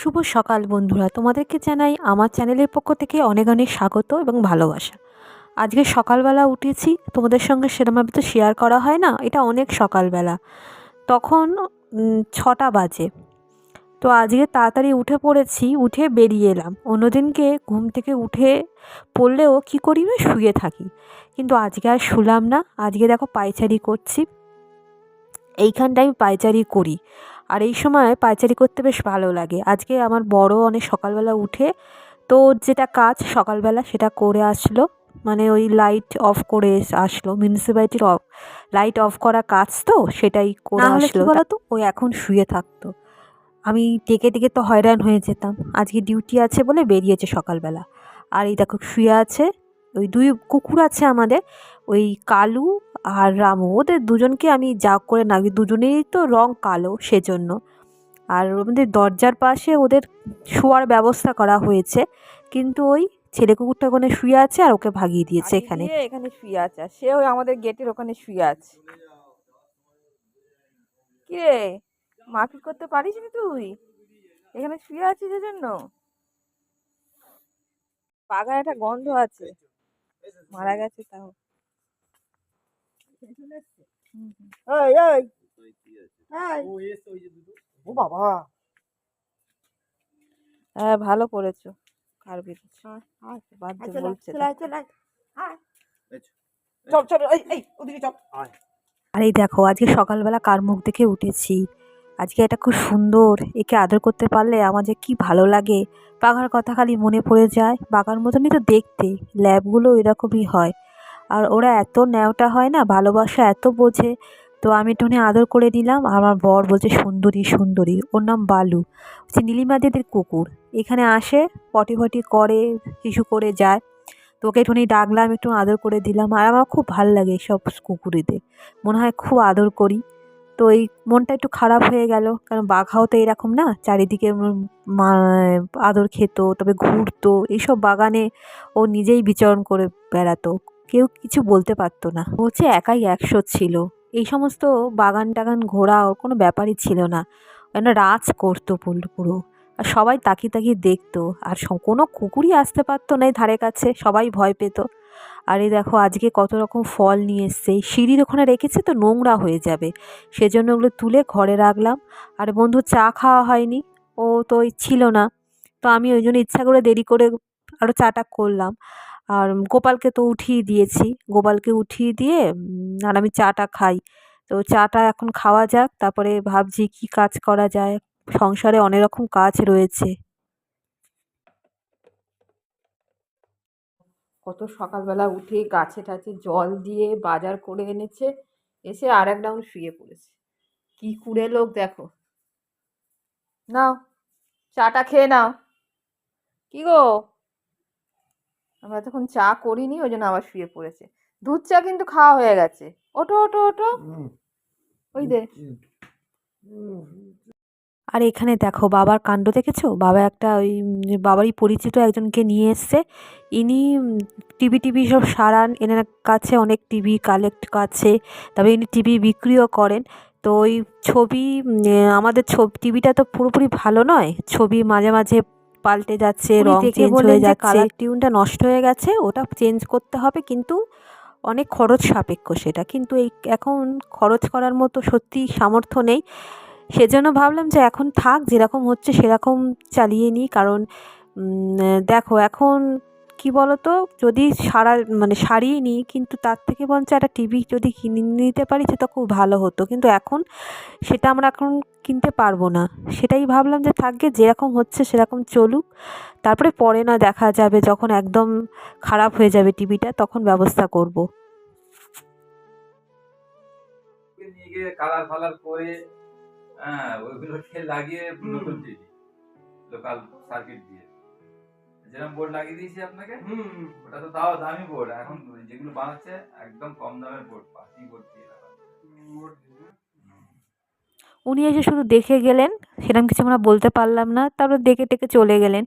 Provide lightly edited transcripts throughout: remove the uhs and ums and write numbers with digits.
শুভ সকাল বন্ধুরা, তোমাদেরকে জানাই আমার চ্যানেলের পক্ষ থেকে অনেক অনেক স্বাগত এবং ভালোবাসা। আজকে সকালবেলা উঠেছি, তোমাদের সঙ্গে সেরকমভাবে তো শেয়ার করা হয় না, এটা অনেক সকালবেলা। তখন 6টা বাজে। তো আজকে তাড়াতাড়ি উঠে পড়েছি, উঠে বেরিয়ে এলাম। অন্যদিনকে ঘুম থেকে উঠে পড়লেও কী করি না, শুয়ে থাকি, কিন্তু আজকে আর শুলাম না। আজকে দেখো পায়চারি করছি, এইখানটায় আমি পায়চারি করি, আর এই সময় পায়চারি করতে বেশ ভালো লাগে। আজকে আমার বড় অনেক সকালবেলা উঠে তো ওর যেটা কাজ সকালবেলা সেটা করে আসলো, মানে ওই লাইট অফ করে আসলো, মিউনিসিপ্যালিটির লাইট অফ করা কাজ, তো সেটাই করে আসলো। বলো তো, ও এখন শুয়ে থাকতো, আমি ডেকে ডেকে তো হয়রান হয়ে যেতাম। আজকে ডিউটি আছে বলে বেরিয়েছে সকালবেলা। আর এই দেখো শুয়ে আছে। ওই দুই কুকুর আছে আমাদের, ওই কালু আর রামু, ওদের দুজনকে আমি যা করে নাকি, দুজনেরই তো রং কালো সেজন্য। আর আমাদের দরজার পাশে ওদের শোয়ার ব্যবস্থা করা হয়েছে, কিন্তু ওই ছেলে কুকুরটা ওখানে শুয়ে আছে আর ওকে ভাগিয়ে দিয়েছে এখানে। এখানে শুয়ে আছে, আর সে ওই আমাদের গেটের ওখানে শুয়ে আছে। কি রে, মারপিট করতে পারিস না তুই? এখানে শুয়ে আছিস এজন্য? পাগার একটা গন্ধ আছে, মারা গেছে তাও। ও বাবা, হ্যাঁ ভালো করেছো। কার বেরিয়েছে বাদ বলছে। চল চল, এই ওদিকে চল। আর এই দেখো আজকে সকালবেলা কার মুখ দেখে উঠেছি। আজকে এটা খুব সুন্দর, একে আদর করতে পারলে আমার যে কী ভালো লাগে। বাঘার কথা খালি মনে পড়ে যায়, বাঘার মতনই তো দেখতে, ল্যাবগুলো এরকমই হয়। আর ওরা এত ন্যাওটা হয় না, ভালোবাসা এত বোঝে। তো আমি একটুখানি আদর করে নিলাম, আর আমার বর বলছে সুন্দরী সুন্দরী। ওর নাম বালু, হচ্ছে নীলিমা দিদির কুকুর। এখানে আসে, পটি ফটি করে, হিসু করে যায়। তো ওকে একটুখানি ডাকলাম, একটু আদর করে দিলাম। আর আমার খুব ভাল লাগে এইসব কুকুরদের, মনে হয় খুব আদর করি। তো এই মনটা একটু খারাপ হয়ে গেল, কারণ বাঘাও তো এরকম না, চারিদিকে আদর খেত, তবে ঘুরতো এইসব বাগানে, ও নিজেই বিচরণ করে বেড়াতো, কেউ কিছু বলতে পারতো না। ও হচ্ছে একাই 100 ছিল। এই সমস্ত বাগান টাগান ঘোরা ওর কোনো ব্যাপারই ছিল না, যেন রাজ করতো পুরো। আর সবাই তাকিয়ে তাকিয়ে দেখতো, আর কোনো কুকুরই আসতে পারতো না এই ধারে কাছে, সবাই ভয় পেত। আর এই দেখো আজকে কত রকম ফল নিয়ে এসছে, সিঁড়ির ওখানে রেখেছে তো নোংরা হয়ে যাবে, সেজন্য ওগুলো তুলে ঘরে রাখলাম। আর বন্ধু চা খাওয়া হয়নি, ও তো ওই ছিল না, তো আমি ওই জন্য ইচ্ছা করে দেরি করে আরও চাটা করলাম। আর গোপালকে তো উঠিয়ে দিয়েছি, গোপালকে উঠিয়ে দিয়ে আর আমি চাটা খাই। তো চাটা এখন খাওয়া যাক, তারপরে ভাবছি কি কাজ করা যায়, সংসারে অনেক রকম কাজ রয়েছে। কত সকালবেলা উঠে গাছে টাছে জল দিয়ে বাজার করে এনেছে, এসে আর এক ডাউন শুয়ে পড়েছে। কি কুড়ে লোক দেখো। নাও, চাটা খেয়ে নাও। কি গো, আমরা তখন চা করিনি, ওই জন্য আবার শুয়ে পড়েছে। দুধ চা কিন্তু খাওয়া হয়ে গেছে। ওঠো ওঠো ওঠো, ওই দে। আর এখানে দেখো বাবার কাণ্ড দেখেছো, বাবা একটা ওই বাবারই পরিচিত একজনকে নিয়ে এসছে। ইনি টিভি টিভি সব সারান, এনার কাছে অনেক টিভি কালেক্ট আছে, তবে ইনি টিভি বিক্রিও করেন। তো ওই ছবি আমাদের ছবি টিভিটা তো পুরোপুরি ভালো নয়, ছবি মাঝে মাঝে পাল্টে যাচ্ছে, রং চেঞ্জ হয়ে যাচ্ছে, কালার টিউনটা নষ্ট হয়ে গেছে, ওটা চেঞ্জ করতে হবে, কিন্তু অনেক খরচ সাপেক্ষ সেটা, কিন্তু এই এখন খরচ করার মতো সত্যি সামর্থ্য নেই। সেজন্য ভাবলাম যে এখন থাক, যেরকম হচ্ছে সেরকম চালিয়ে নিই। কারণ দেখো এখন কি বলো তো, যদি সারিয়ে নিই, কিন্তু তার থেকে বরঞ্চ একটা টিভি যদি কিনে নিতে পারি সেটা খুব ভালো হতো, কিন্তু এখন সেটা আমরা এখন কিনতে পারবো না। সেটাই ভাবলাম যে থাকবে, যেরকম হচ্ছে সেরকম চলুক, তারপরে পরে না দেখা যাবে, যখন একদম খারাপ হয়ে যাবে টিভিটা তখন ব্যবস্থা করব। নিয়ে গিয়ে কালার ফালার করে, হ্যাঁ ওইগুলোকে লাগিয়ে নতুন টিভি লোকাল সার্কিট দিয়ে যেরকম বোর্ড লাগিয়ে দিয়েছি আপনাকে, ওটা তো তাও দামি বোর্ড। এখন যেগুলো বানাচ্ছে একদম কম দামের বোর্ড, পাতি বোর্ড দিয়ে উনি এসে শুধু দেখে গেলেন, সেরকম কিছু আমরা বলতে পারলাম না, তারপর দেখে টেকে চলে গেলেন।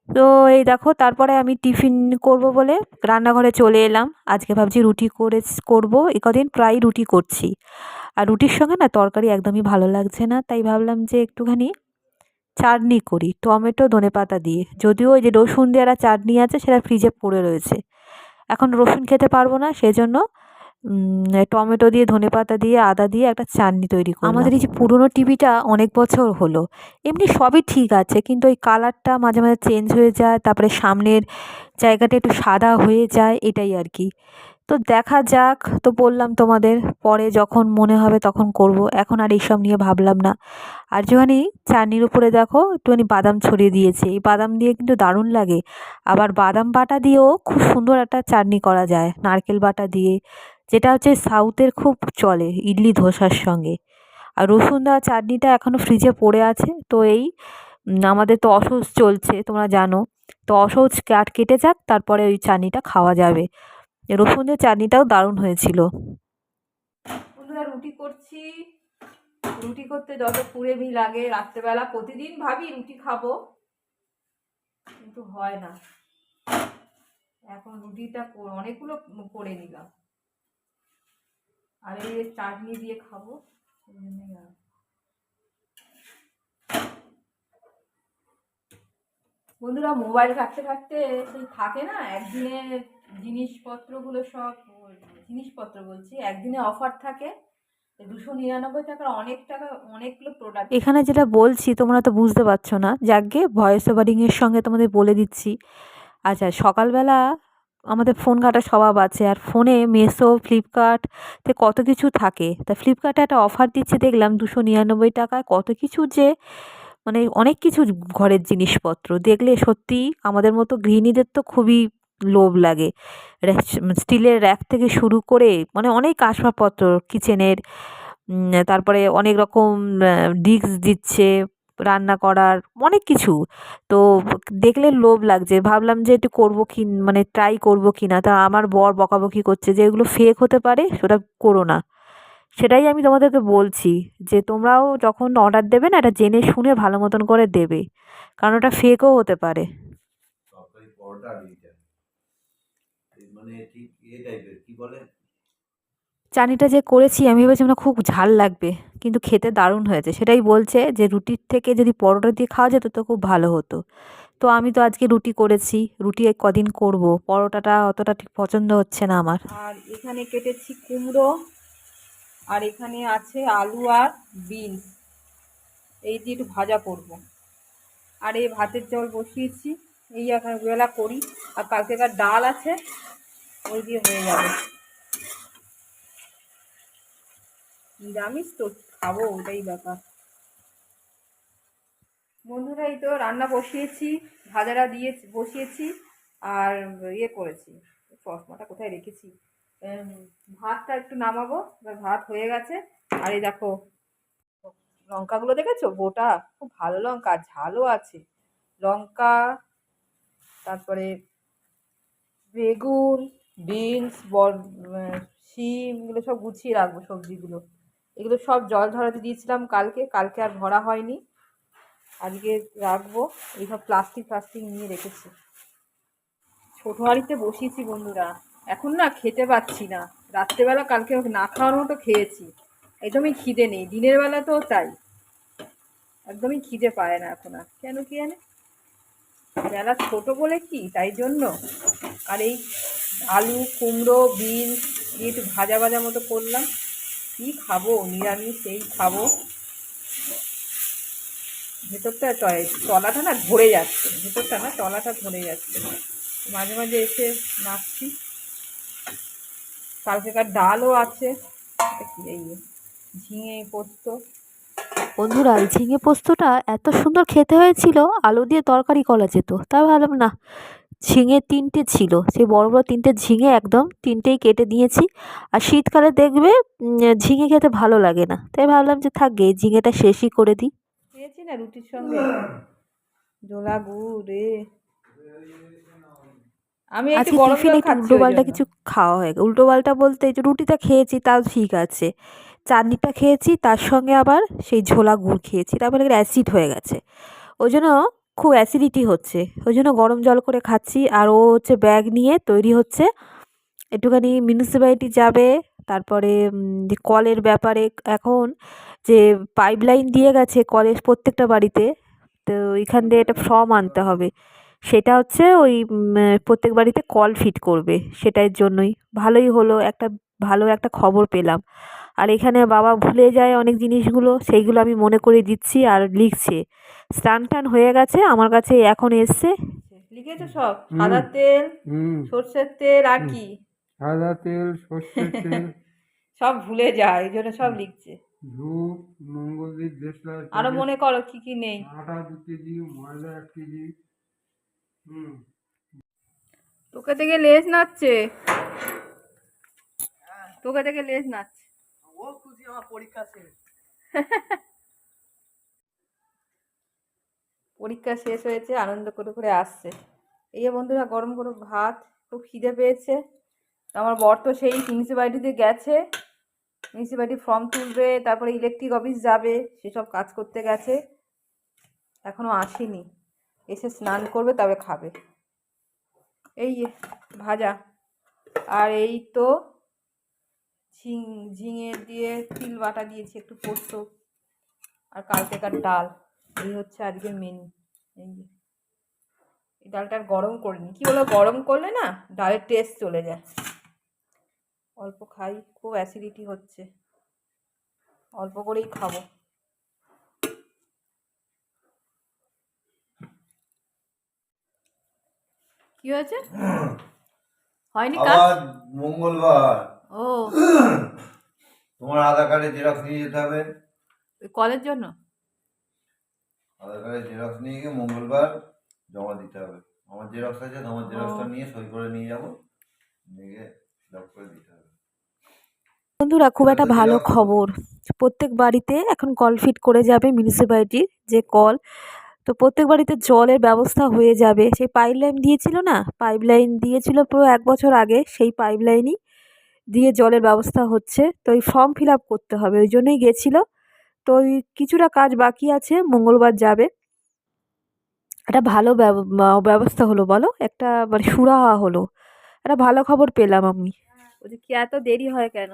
তো এই দেখো তারপরে আমি টিফিন করব বলে রান্নাঘরে চলে এলাম। আজকে ভাবছি রুটি করব, এ কদিন প্রায় রুটি করছি। আর রুটির সঙ্গে না তরকারি একদমই ভালো লাগছে না, তাই ভাবলাম যে একটুখানি চাটনি করি টমেটো ধনেপাতা দিয়ে। যদিও ওই যে রসুন দিয়ে একটা চাটনি আছে সেটা ফ্রিজে পড়ে রয়েছে। এখন রসুন খেতে পারবো না, সেজন্য টমেটো দিয়ে ধনেপাতা দিয়ে আদা দিয়ে একটা চাটনি তৈরি করলাম। আমাদের এই যে পুরোনো টিভিটা অনেক বছর হলো, এমনি সবই ঠিক আছে, কিন্তু ওই কালারটা মাঝে মাঝে চেঞ্জ হয়ে যায়, তারপরে সামনের জায়গাটা একটু সাদা হয়ে যায়, এটাই আর কি। তো দেখা যাক, তো বললাম তোমাদের পরে যখন মনে হবে তখন করব, এখন আর এইসব নিয়ে ভাবলাম না। আর একটুখানি চাটনির উপরে দেখো একটুখানি বাদাম ছড়িয়ে দিয়েছে, এই বাদাম দিয়ে কিন্তু দারুণ লাগে। আবার বাদাম বাটা দিয়েও খুব সুন্দর একটা চাটনি করা যায়, নারকেল বাটা দিয়ে, যেটা হচ্ছে সাউথের খুব চলে ইডলি ধোসার সঙ্গে। আর রসুন দেওয়া চাটনিটা এখনও ফ্রিজে পড়ে আছে। তো এই আমাদের তো অসৌচ চলছে তোমরা জানো, তো অসৌচ কেটে যাক, তারপরে ওই চাটনিটা খাওয়া যাবে। রসুন দিয়ে চাটনিটাও দারুণ হয়েছিল। বন্ধুরা রুটি করছি, রুটি করতে যত কুড়েমি লাগে, রাত্রেবেলা প্রতিদিন ভাবি রুটি খাবো, কিন্তু হয় না। এখন রুটিটা অনেকগুলো করে নিলাম, আর এই চাটনি দিয়ে খাবো। বন্ধুরা মোবাইল ঘাঁটতে ঘাঁটতে সেই থাকে না একদিনে জিনিসপত্রগুলো, সব জিনিসপত্র বলছি, একদিনে অফার থাকে 299 টাকার অনেক টাকা অনেকগুলো প্রোডাক্ট। এখানে যেটা বলছি তোমরা তো বুঝতে পারছো না, যাকগে ভয়েস ওভারিংয়ের সঙ্গে তোমাদের বলে দিচ্ছি। আচ্ছা, সকালবেলা আমাদের ফোন ঘাঁটার স্বভাব আছে, আর ফোনে মিশো ফ্লিপকার্টতে কত কিছু থাকে। তা ফ্লিপকার্টে একটা অফার দিচ্ছে দেখলাম 299 টাকায় কত কিছু, যে মানে অনেক কিছু ঘরের জিনিসপত্র দেখলে সত্যি আমাদের মতো গৃহিণীদের তো খুবই লোভ লাগে। স্টিলের র্যাক থেকে শুরু করে মানে অনেক আসবাবপত্র কিচেনের, তারপরে অনেক রকম ডিস্ক দিচ্ছে রান্না করার, অনেক কিছু। তো দেখলে লোভ লাগছে, ভাবলাম যে একটু করবো কি, মানে ট্রাই করবো কি না। তা আমার বর বকাবকি করছে যে এগুলো ফেক হতে পারে, সেটা করো না। সেটাই আমি তোমাদেরকে বলছি যে তোমরাও যখন অর্ডার দেবে না, এটা জেনে শুনে ভালো মতন করে দেবে, কারণ ওটা ফেকও হতে পারে। তরকারি পরোটা আর এইটা মানে ঠিক এ টাইপের কি বলে। চাটনিটা যে করেছি আমি ভেবেছিলাম না খুব ঝাল লাগবে, কিন্তু খেতে দারুণ হয়েছে। সেটাই বলছে যে রুটির থেকে যদি পরোটা দিয়ে খাওয়া যেত তো খুব ভালো হতো। তো আমি তো আজকে রুটি করেছি, রুটি কদিন করব, পরোটাটা অতটা ঠিক পছন্দ হচ্ছে না আমার। আর এখানে কেটেছি কুমড়ো, আর এখানে আছে আলু আর বিনস, এই দিয়ে একটু ভাজা করব। আর এই ভাতের জল বসিয়েছি, এই এখন বেলা করি। আর কালকেকার ডাল আছে, ওই দিয়ে হয়ে যাবে। নিরামিষ তো, খাবো, ওটাই ব্যাপার। বন্ধুরা এই তো রান্না বসিয়েছি, ভাজাটা দিয়ে বসিয়েছি, আর ইয়ে করেছি, চশমাটা কোথায় রেখেছি, ভাতটা একটু নামাবো, এবার ভাত হয়ে গেছে। আর এই দেখো লঙ্কাগুলো দেখেছো, গোটা, খুব ভালো লঙ্কা, ঝালও আছে। লঙ্কা, তারপরে বেগুন, বিনস, শিম, এগুলো সব গুছিয়ে রাখবো সবজিগুলো। এগুলো সব জল ঝরাতে দিয়েছিলাম কালকে, কালকে আর ভরা হয়নি, আজকে রাখবো। এইসব প্লাস্টিক নিয়ে রেখেছি। ছোটো হাঁড়িতে বসিয়েছি বন্ধুরা, এখন না খেতে পাচ্ছি না। রাত্রেবেলা কালকে না খাওয়ার মতো খেয়েছি, একদমই খিদে নেই। দিনের বেলা তো তাই, একদমই খিদে পায় না এখন আর, কেন কি জানে, বেলা ছোট বলে কি তাই জন্য। আর এই আলু কুমড়ো বিনস দিয়ে একটু ভাজা ভাজা মতো করলাম। কী খাবো, নিরামিষ এই খাবো। ভেতরটা তলাটা না ধরে যাচ্ছে, ভেতরটা না তলাটা ধরে যাচ্ছে, মাঝে মাঝে এসে নাচছি। কালকেকার ডালও আছে, এটা কি এই ঝিঙে পোস্ত। বন্ধুরা এই ঝিঙে পোস্তটা এত সুন্দর খেতে হয়েছিল, আলু দিয়ে তরকারি করা যেত, তাই ভাবলাম না। ঝিঙে 3টে ছিল, সেই বড় বড় 3টে ঝিঙে একদম 3টেই কেটে নিয়েছি। আর শীতকালে দেখবে ঝিঙে খেতে ভালো লাগে না, তাই ভাবলাম যে থাকবে এই ঝিঙেটা শেষই করে দিই। খেয়েছি না রুটির সঙ্গে, জোলা গুড়ে। আমি একটু আজকে গরম টিফিনে জল একটু খাচ্ছি ওই উল্টোপাল্টা জন্য। কিছু খাওয়া হয়ে গেল। উল্টোপাল্টা বলতে এই যে রুটিটা খেয়েছি তাও ঠিক আছে, চাটনিটা খেয়েছি, তার সঙ্গে আবার সেই ঝোলা গুড় খেয়েছি, তারপরে অ্যাসিড হয়ে গেছে, ওই জন্য খুব অ্যাসিডিটি হচ্ছে, ওই জন্য গরম জল করে খাচ্ছি। আর ও হচ্ছে ব্যাগ নিয়ে তৈরি হচ্ছে, একটুখানি মিউনিসিপ্যালিটি যাবে। তারপরে যে কলের ব্যাপারে এখন যে পাইপলাইন দিয়ে গেছে কলের প্রত্যেকটা বাড়িতে, তো ওইখান দিয়ে একটা ফর্ম আনতে হবে, সেটা হচ্ছে ওই প্রত্যেক বাড়িতে কল ফিট করবে, সেটার জন্যই। ভালোই হলো, একটা ভালো একটা খবর পেলাম। আর এখানে বাবা ভুলে যায় অনেক জিনিসগুলো, সেইগুলো আমি মনে করে দিচ্ছি আর লিখছে। স্নান টান হয়ে গেছে, আমার কাছে এখন এসছে। লিখেছো সব? সাদা তেল, সর্ষের তেল আর কি? সাদা তেল, সর্ষের তেল, সব ভুলে যায়, এই জন্য সব লিখছে। ধূপ, মঙ্গলদ্বীপ, দেশলাই, আরো মনে করো কি কি নেই। আটা 2 কেজি, ময়দা 1 কেজি। তোকে থেকে লেজ নাচছে, তোকে থেকে লেজ নাচছে। ও খুশি আমার পরীক্ষা শেষ। পরীক্ষা শেষ হয়েছে, আনন্দ করে করে আসছে। এই যে বন্ধুরা, গরম গরম ভাত, খুব খিদে পেয়েছে। তো আমার বর তো সেই মিউনিসিপ্যালিটিতে গেছে, মিউনিসিপ্যালিটি ফর্ম তুলবে, তারপরে ইলেকট্রিক অফিস যাবে, সেসব কাজ করতে গেছে, এখনো আসেনি। এসে স্নান করবে তবে খাবে। এই যে ভাজা, আর এই তো ঝিঙে দিয়ে তিল বাটা দিয়েছি, একটু পোস্ত, আর কালকেকার ডাল। এই হচ্ছে আজকের মেনু। এই যে এই ডালটা আর গরম করিনি, কি বলো, গরম করলে না ডালের টেস্ট চলে যায়। অল্প খাই, খুব অ্যাসিডিটি হচ্ছে, অল্প করেই খাবো। কি হয়েছে? হয়নি কাজ? আবার মঙ্গলবার ও, তোমার আধার কার্ডের জেরক্স নিয়ে যেতে হবে। ওই কলের জন্য? আধার কার্ডের জেরক্স নিয়ে গিয়ে মঙ্গলবার জমা দিতে হবে। আমার জেরক্স আছে, তোমার জেরক্সটা নিয়ে সই করে নিয়ে যাবো, নিয়ে গিয়ে ফিল আপ করে দিতে হবে। বন্ধুরা, খুব একটা ভালো খবর, প্রত্যেক বাড়িতে এখন কল ফিট করে যাবে মিউনিসিপ্যালিটির যে কল। তো প্রত্যেক বাড়িতে জলের ব্যবস্থা হয়ে যাবে। সেই পাইপ লাইন দিয়েছিল না, পাইপ লাইন দিয়েছিল পুরো 1 বছর আগে, সেই পাইপ লাইনই দিয়ে জলের ব্যবস্থা হচ্ছে। তো এই ফর্ম ফিল আপ করতে হবে, ওই জন্যই গেছিলো। তো ওই কিছুটা কাজ বাকি আছে, মঙ্গলবার যাবে। একটা ভালো ব্যবস্থা হলো বলো, একটা মানে সুরাহা হলো, একটা ভালো খবর পেলাম আমি। বলছি কি এত দেরি হয় কেন?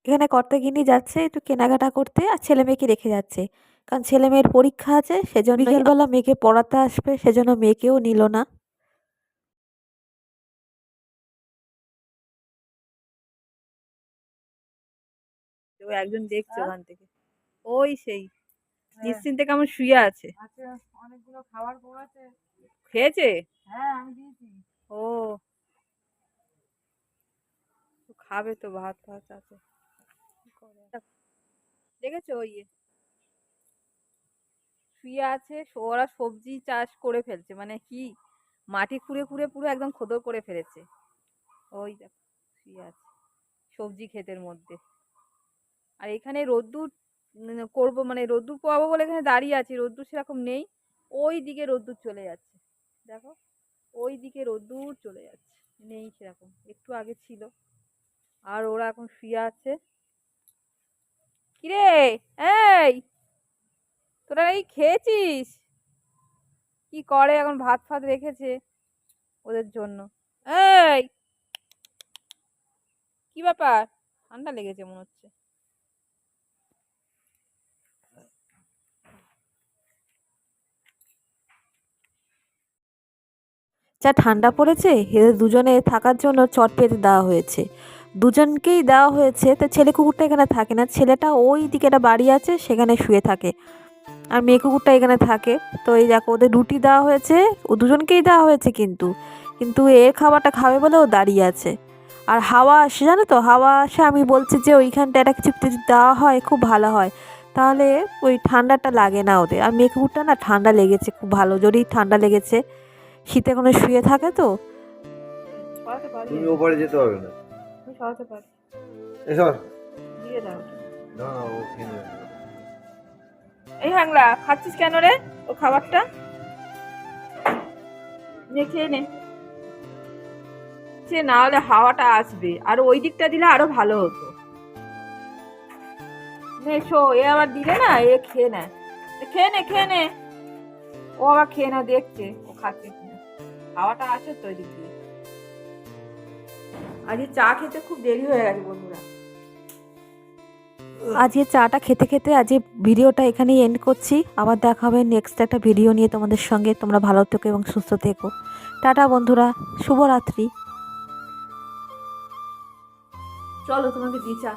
এখানে কর্তাগিন্নি যাচ্ছে একটু কেনাকাটা করতে, আর ছেলে মেয়েকে রেখে যাচ্ছে, কারণ ছেলে মেয়ের পরীক্ষা আছে, সেজন্য বিকেলবেলা মেয়েকে পড়াতে আসবে, সেজন্য মেয়েকেও নিল না। একজন দেখছে ওখান থেকে, ওই সেই নিশ্চিন্তে কেমন শুয়ে আছে। অনেকগুলো খাবার করেছে। খেয়েছে? হ্যাঁ, আমি দিয়েছি। ও, খাবে তো, ভাত ভাত আছে। দেখেছো ওই শুয়ে আছে, ওরা সবজি চাষ করে ফেলছে, মানে কি মাটি খুঁড়ে খুঁড়ে পুরো একদম খোদর করে ফেলেছে। ওই দেখো শুয়ে আছে সবজি ক্ষেতের মধ্যে। আর এখানে রোদ্দুর করবো, মানে রোদ্দুর পোয়াবো বলে এখানে দাঁড়িয়ে আছি, রোদ্দুর সেরকম নেই। ওই দিকে রোদ্দুর চলে যাচ্ছে, দেখো ওই দিকে রোদ্দুর চলে যাচ্ছে, নেই সেরকম, একটু আগে ছিল। আর ওরা এখন শুয়ে আছে। কিরে, এই তোরা এই খেয়েছিস? কি করে এখন, ভাত ফাত রেখেছে ওদের জন্য। এই কি ব্যাপার, ঠান্ডা লেগেছে মনে হচ্ছে। যা ঠান্ডা পড়েছে, এদের দুজনে থাকার জন্য চট পেতে দেওয়া হয়েছে, দুজনকেই দেওয়া হয়েছে। তো ছেলে কুকুরটা এখানে থাকে না, ছেলেটা ওই দিকে একটা বাড়ি আছে সেখানে শুয়ে থাকে, আর মেয়ে কুকুরটা এখানে থাকে। তো এই দেখো ওদের রুটি দেওয়া হয়েছে, ও দুজনকেই দেওয়া হয়েছে, কিন্তু কিন্তু এর খাবারটা খাবে বলে ও দাঁড়িয়ে আছে। আর হাওয়া আসে, জানো তো, হাওয়া আসে, আমি বলছি যে ওইখানটা একটা কিছু যদি দেওয়া হয় খুব ভালো হয়, তাহলে ওই ঠান্ডাটা লাগে না ওদের। আর মেয়ে কুকুরটা না ঠান্ডা লেগেছে, খুব ভালো জোরেই ঠান্ডা লেগেছে, শীতে কোনো শুয়ে থাকে তো। সরাতে পারি, তুমি ওপারে যেতে হবে না। আমি সরাতে পারি, এসব দিয়ে দাও। না, ও খেয়ে নেবে। এই হ্যাংলা, খাচ্ছিস কেন রে ও খাবারটা? নে খেয়ে নে, সে না হলে হাওয়াটা আসবে, আর ওই দিকটা দিলে আরো ভালো হতো। নে শো, এ আবার দিলে না, এ খেয়ে নেয়, খেয়ে নে খেয়ে নে, ও আবার খেয়ে না, দেখছে ও খাচ্ছে কিনা, হাওয়াটা আসে তো ওই দিক দিয়ে। আজকে চা খেতে খুব দেরি হয়ে গেছে বন্ধুরা, আজকে চাটা খেতে খেতে আজকে ভিডিওটা এখানেই এন্ড করছি। আবার দেখা হবে নেক্সট একটা ভিডিও নিয়ে তোমাদের সঙ্গে। তোমরা ভালো থেকো এবং সুস্থ থেকো। টাটা বন্ধুরা, শুভরাত্রি। চলো তোমাকে দিই চা।